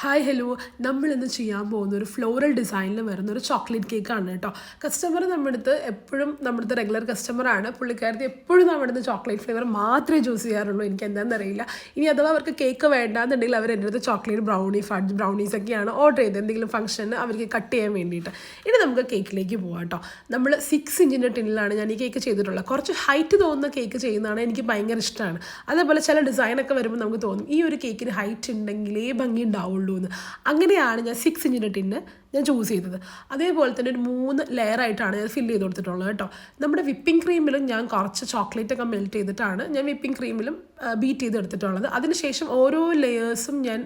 Hi hello, നമ്മളിന്ന് ചെയ്യാൻ പോകുന്ന ഒരു ഫ്ലോറൽ ഡിസൈനിൽ വരുന്ന ഒരു ചോക്ലേറ്റ് കേക്കാണ് കേട്ടോ. കസ്റ്റമർ നമ്മുടെ അടുത്ത് എപ്പോഴും നമ്മുടെ അടുത്ത് റെഗുലർ കസ്റ്റമറാണ്. പുള്ളിക്കാരത്തി എപ്പോഴും നമ്മുടെ അടുത്ത് ചോക്ലേറ്റ് ഫ്ലേവർ മാത്രമേ ചൂസ് ചെയ്യാറുള്ളൂ. എനിക്ക് എന്താണെന്ന് അറിയില്ല. ഇനി അഥവാ അവർക്ക് കേക്ക് വേണ്ടാന്നുണ്ടെങ്കിൽ അവർ എൻ്റെ അടുത്ത് ചോക്ലേറ്റ് ഫഡ്ജ് ബ്രൗണീസൊക്കെയാണ് ഓർഡർ ചെയ്തത്, എന്തെങ്കിലും ഫംഗ്ഷന് അവർക്ക് കട്ട് ചെയ്യാൻ വേണ്ടിയിട്ട്. ഇനി നമുക്ക് കേക്കിലേക്ക് പോകാം കേട്ടോ. നമ്മൾ 6 ഇഞ്ചിൻ്റെ ടിന്നിലാണ് ഞാൻ ഈ കേക്ക് ചെയ്തിട്ടുള്ളത്. കുറച്ച് ഹൈറ്റ് തോന്നുന്ന കേക്ക് ചെയ്യുന്നതാണ് എനിക്ക് ഭയങ്കര ഇഷ്ടമാണ്. അതേപോലെ ചില ഡിസൈനൊക്കെ വരുമ്പോൾ നമുക്ക് തോന്നും ഈ ഒരു കേക്കിന് ഹൈറ്റ് ഉണ്ടെങ്കിലേ ഭംഗി ഉണ്ടാവുള്ളൂ എന്ന്. അങ്ങനെയാണ് ഞാൻ 6 ഇഞ്ചിൻ്റെ ടിന്ന് ഞാൻ ചൂസ് ചെയ്തത്. അതേപോലെ തന്നെ ഒരു 3 ലെയറായിട്ടാണ് ഞാൻ ഫില്ല് ചെയ്ത് കൊടുത്തിട്ടുള്ളത് കേട്ടോ. നമ്മുടെ വിപ്പിംഗ് ക്രീമിലും ഞാൻ കുറച്ച് ചോക്ലേറ്റൊക്കെ മെൽറ്റ് ചെയ്തിട്ടാണ് ഞാൻ വിപ്പിംഗ് ക്രീമിലും ബീറ്റ് ചെയ്തെടുത്തിട്ടുള്ളത്. അതിനുശേഷം ഓരോ ലെയേഴ്സും ഞാൻ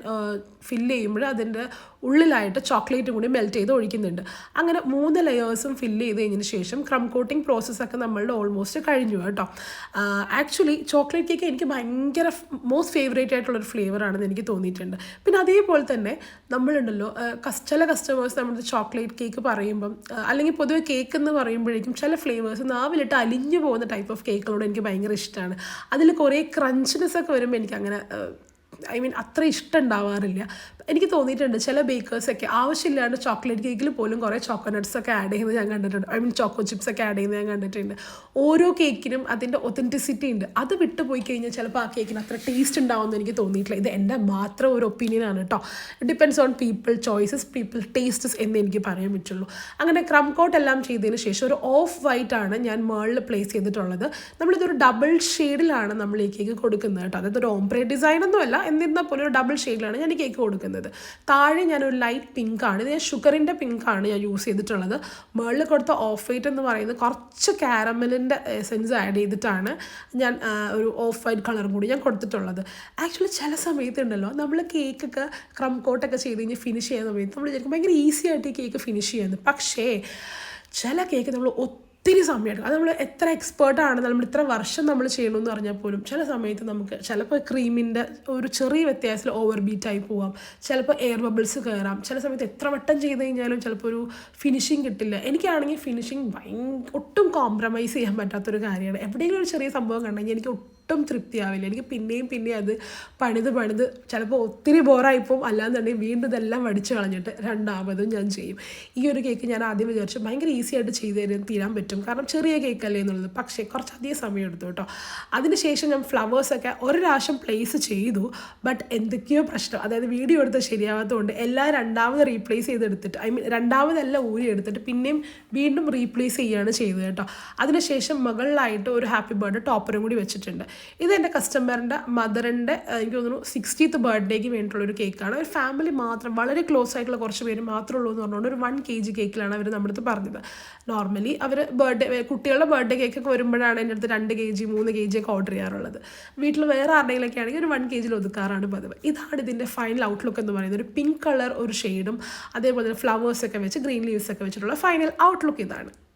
ഫില്ല് ചെയ്യുമ്പോൾ അതിൻ്റെ ഉള്ളിലായിട്ട് ചോക്ലേറ്റും കൂടി മെൽറ്റ് ചെയ്ത് ഒഴിക്കുന്നുണ്ട്. അങ്ങനെ 3 ലെയേഴ്സും ഫില്ല് ചെയ്ത് കഴിഞ്ഞതിന് ശേഷം ക്രം കോട്ടിംഗ് പ്രോസസ്സൊക്കെ നമ്മളുടെ ഓൾമോസ്റ്റ് കഴിഞ്ഞു കേട്ടോ. ആക്ച്വലി ചോക്ലേറ്റ് കേക്ക് എനിക്ക് ഭയങ്കര മോസ്റ്റ് ഫേവറേറ്റ് ആയിട്ടുള്ളൊരു ഫ്ലേവറാണെന്ന് എനിക്ക് തോന്നിയിട്ടുണ്ട്. പിന്നെ അതേപോലെ തന്നെ നമ്മളുണ്ടല്ലോ ചില കസ്റ്റമേഴ്സ് നമ്മുടെ ചോക്ലേറ്റ് കേക്ക് പറയുമ്പം അല്ലെങ്കിൽ പൊതുവെ കേക്ക് എന്ന് പറയുമ്പോഴേക്കും ചില ഫ്ലേവേഴ്സ് നാവിലിട്ട് അലിഞ്ഞു പോകുന്ന ടൈപ്പ് ഓഫ് കേക്കുകളോട് എനിക്ക് ഭയങ്കര ഇഷ്ടമാണ്. അതിൽ കുറേ ക്രഞ്ച്നെസ് ഒക്കെ വരുമ്പോൾ എനിക്കങ്ങനെ അത്ര ഇഷ്ടം ഉണ്ടാവാറില്ല. എനിക്ക് തോന്നിയിട്ടുണ്ട് ചില ബേക്കേഴ്സൊക്കെ ആവശ്യമില്ലാണ്ട് ചോക്ലേറ്റ് കേക്കിൽ പോലും കുറേ ചോക്കോനട്ട്സൊക്കെ ആഡ് ചെയ്യുന്നത് ഞാൻ കണ്ടിട്ടുണ്ട്. ചോക്കോ ചിപ്സൊക്കെ ആഡ് ചെയ്യുന്നത് ഞാൻ കണ്ടിട്ടുണ്ട്. ഓരോ കേക്കിനും അതിൻ്റെ ഒത്തൻറ്റിസിറ്റി ഉണ്ട്. അത് വിട്ടുപോയി കഴിഞ്ഞാൽ ചിലപ്പോൾ ആ കേക്കിന് അത്ര ടേസ്റ്റ് ഉണ്ടാവുമെന്ന് എനിക്ക് തോന്നിയിട്ടില്ല. ഇത് എൻ്റെ മാത്രം ഒരു ഒപ്പീനിയനാണ് കേട്ടോ. Depends on people choices, people tastes എന്ന് എനിക്ക് പറയാൻ പറ്റുള്ളൂ. അങ്ങനെ ക്രം കോട്ട് എല്ലാം ചെയ്തതിന് ശേഷം ഒരു ഓഫ് വൈറ്റ് ആണ് ഞാൻ മേളിൽ പ്ലേസ് ചെയ്തിട്ടുള്ളത്. നമ്മളിതൊരു ഡബിൾ ഷെയ്ഡിലാണ് നമ്മൾ ഈ കേക്ക് കൊടുക്കുന്നത് കേട്ടോ. അതായത് ഒരു ഓംബ്രേ ഡിസൈനൊന്നും അല്ല, എന്നിരുന്നാൽ പോലും ഒരു ഡബിൾ ഷെയ്ഡിലാണ് ഞാൻ ഈ കേക്ക് കൊടുക്കുന്നത്. താഴെ ഞാനൊരു ലൈറ്റ് പിങ്കാണ്, ഇത് ഞാൻ ഷുഗറിൻ്റെ പിങ്കാണ് ഞാൻ യൂസ് ചെയ്തിട്ടുള്ളത്. മുകളിൽ കൊടുത്ത ഓഫ് വൈറ്റ് എന്ന് പറയുന്നത് കുറച്ച് കാരമലിൻ്റെ എസെൻസ് ആഡ് ചെയ്തിട്ടാണ് ഞാൻ ഒരു ഓഫ് വൈറ്റ് കളറും കൂടി ഞാൻ കൊടുത്തിട്ടുള്ളത്. ആക്ച്വലി ചില സമയത്തുണ്ടല്ലോ നമ്മൾ കേക്കൊക്കെ ക്രം കോട്ടൊക്കെ ചെയ്ത് കഴിഞ്ഞ് ഫിനിഷ് ചെയ്യുന്ന സമയത്ത് നമ്മൾ വിചാരിക്കും ഭയങ്കര ഈസി ആയിട്ട് ഈ കേക്ക് ഫിനിഷ് ചെയ്യുന്നത്. പക്ഷേ ചില കേക്ക് നമ്മൾ ഒത്തിരി സമയമെടുക്കും. അത് നമ്മൾ എത്ര എക്സ്പേർട്ടാണ്, നമ്മൾ ഇത്ര വർഷം നമ്മൾ ചെയ്യണമെന്ന് പറഞ്ഞാൽ പോലും ചില സമയത്ത് നമുക്ക് ചിലപ്പോൾ ക്രീമിൻ്റെ ഒരു ചെറിയ വ്യത്യാസത്തിൽ ഓവർ ബീറ്റായി പോവാം, ചിലപ്പോൾ എയർ ബബിൾസ് കയറാം. ചില സമയത്ത് എത്ര വട്ടം ചെയ്ത് കഴിഞ്ഞാലും ചിലപ്പോൾ ഒരു ഫിനിഷിങ് കിട്ടില്ല. എനിക്കാണെങ്കിൽ ഫിനിഷിങ് ഒട്ടും കോംപ്രമൈസ് ചെയ്യാൻ പറ്റാത്തൊരു കാര്യമാണ്. എവിടെയെങ്കിലും ഒരു ചെറിയ സംഭവം കണ്ടെങ്കിൽ എനിക്ക് ഒട്ടും തൃപ്തിയാവില്ല. എനിക്ക് പിന്നെയും അത് പണിത് ചിലപ്പോൾ ഒത്തിരി ബോറായിപ്പോവും. അല്ലാന്നുണ്ടെങ്കിൽ വീണ്ടും ഇതെല്ലാം വടിച്ച് കളഞ്ഞിട്ട് രണ്ടാമതും ഞാൻ ചെയ്യും. ഈ ഒരു കേക്ക് ഞാൻ ആദ്യം വിചാരിച്ചു ഭയങ്കര ഈസി ആയിട്ട് തീരാൻ പറ്റും, കാരണം ചെറിയ കേക്കല്ലേ എന്നുള്ളത്. പക്ഷേ കുറച്ചധികം സമയം എടുത്തു കേട്ടോ. അതിനുശേഷം ഞാൻ ഫ്ലവേഴ്സൊക്കെ ഒരു പ്രാവശ്യം പ്ലേസ് ചെയ്തു. ബട്ട് എന്തൊക്കെയോ പ്രശ്നം, അതായത് വീഡിയോ എടുത്ത് ശരിയാവാത്തതുകൊണ്ട് എല്ലാം രണ്ടാമത് റീപ്ലേസ് ചെയ്തെടുത്തിട്ട് രണ്ടാമതെല്ലാം ഊരി എടുത്തിട്ട് പിന്നെയും വീണ്ടും റീപ്ലേസ് ചെയ്യുകയാണ് ചെയ്തത് കേട്ടോ. അതിനുശേഷം മുകളിലായിട്ട് ഒരു ഹാപ്പി ബർത്ത്ഡേ ടോപ്പറും കൂടി വെച്ചിട്ടുണ്ട്. ഇത് എൻ്റെ കസ്റ്റമറിൻ്റെ മദറിൻ്റെ എനിക്ക് തോന്നുന്നു 60th ബർത്ത്ഡേക്ക് വേണ്ടിയിട്ടുള്ളൊരു കേക്കാണ്. ഒരു ഫാമിലി മാത്രം, വളരെ ക്ലോസ് ആയിട്ടുള്ള കുറച്ച് പേര് മാത്രമേ ഉള്ളൂ എന്ന് പറഞ്ഞുകൊണ്ട് ഒരു 1 kg കേക്കിലാണ് അവർ നമ്മുടെ അടുത്ത് പറഞ്ഞത്. നോർമലി അവർ കുട്ടികളുടെ ബർത്ത്ഡേ കേക്കൊക്കെ വരുമ്പോഴാണ് എൻ്റെ അടുത്ത് 2 kg 3 kg ഒക്കെ ഓർഡർ ചെയ്യാറുള്ളത്. വീട്ടിൽ വേറെ ആരുടെയിലൊക്കെ ആണെങ്കിൽ ഒരു 1 kg ഒതുക്കാറാണ് പതിവ്. ഇതാണ് ഇതിൻ്റെ ഫൈനൽ ഔട്ട്ലുക്ക് എന്ന് പറയുന്നത്. ഒരു പിങ്ക് കളർ ഒരു ഷെയ്ഡും അതേപോലെ തന്നെ ഫ്ലവേഴ്സൊക്കെ വെച്ച് ഗ്രീൻ ലീവ്സൊക്കെ വെച്ചിട്ടുള്ള ഫൈനൽ ഔട്ട്ലുക്ക് ഇതാണ്.